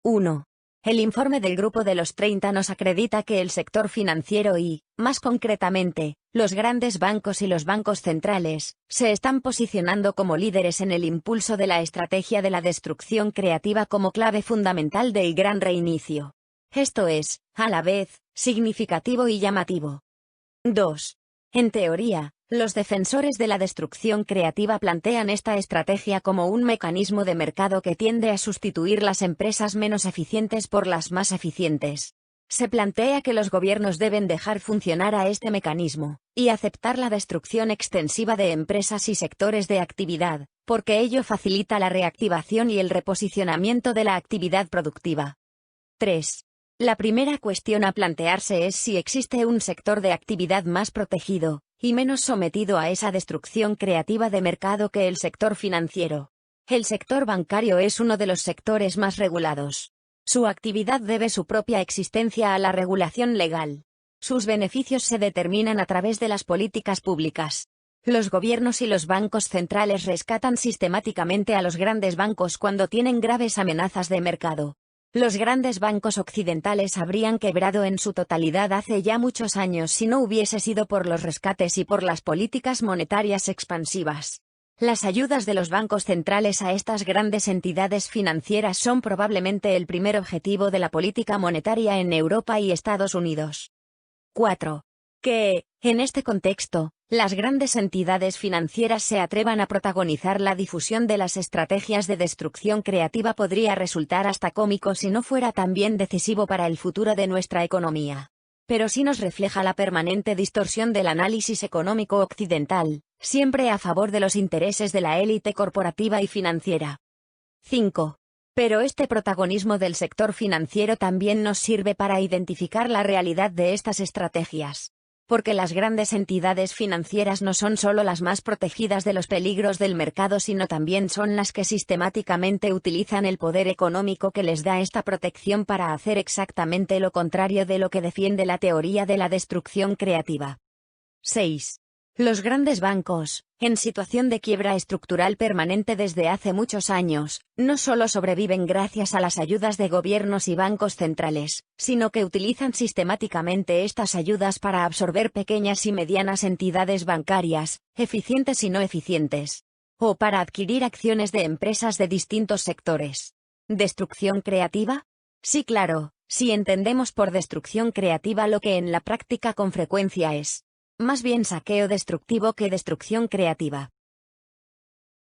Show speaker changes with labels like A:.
A: 1. El informe del Grupo de los 30 nos acredita que el sector financiero y, más concretamente, los grandes bancos y los bancos centrales, se están posicionando como líderes en el impulso de la estrategia de la destrucción creativa como clave fundamental del gran reinicio. Esto es, a la vez, significativo y llamativo. 2. En teoría, los defensores de la destrucción creativa plantean esta estrategia como un mecanismo de mercado que tiende a sustituir las empresas menos eficientes por las más eficientes. Se plantea que los gobiernos deben dejar funcionar a este mecanismo, y aceptar la destrucción extensiva de empresas y sectores de actividad, porque ello facilita la reactivación y el reposicionamiento de la actividad productiva. 3. La primera cuestión a plantearse es si existe un sector de actividad más protegido, y menos sometido a esa destrucción creativa de mercado que el sector financiero. El sector bancario es uno de los sectores más regulados. Su actividad debe su propia existencia a la regulación legal. Sus beneficios se determinan a través de las políticas públicas. Los gobiernos y los bancos centrales rescatan sistemáticamente a los grandes bancos cuando tienen graves amenazas de mercado. Los grandes bancos occidentales habrían quebrado en su totalidad hace ya muchos años si no hubiese sido por los rescates y por las políticas monetarias expansivas. Las ayudas de los bancos centrales a estas grandes entidades financieras son probablemente el primer objetivo de la política monetaria en Europa y Estados Unidos. 4. Que, en este contexto, las grandes entidades financieras se atrevan a protagonizar la difusión de las estrategias de destrucción creativa podría resultar hasta cómico si no fuera también decisivo para el futuro de nuestra economía. Pero sí nos refleja la permanente distorsión del análisis económico occidental, siempre a favor de los intereses de la élite corporativa y financiera. 5. Pero este protagonismo del sector financiero también nos sirve para identificar la realidad de estas estrategias. Porque las grandes entidades financieras no son solo las más protegidas de los peligros del mercado, sino también son las que sistemáticamente utilizan el poder económico que les da esta protección para hacer exactamente lo contrario de lo que defiende la teoría de la destrucción creativa. 6. Los grandes bancos, en situación de quiebra estructural permanente desde hace muchos años, no solo sobreviven gracias a las ayudas de gobiernos y bancos centrales, sino que utilizan sistemáticamente estas ayudas para absorber pequeñas y medianas entidades bancarias, eficientes y no eficientes, o para adquirir acciones de empresas de distintos sectores. ¿Destrucción creativa? Sí, claro, si entendemos por destrucción creativa lo que en la práctica con frecuencia es más bien saqueo destructivo que destrucción creativa.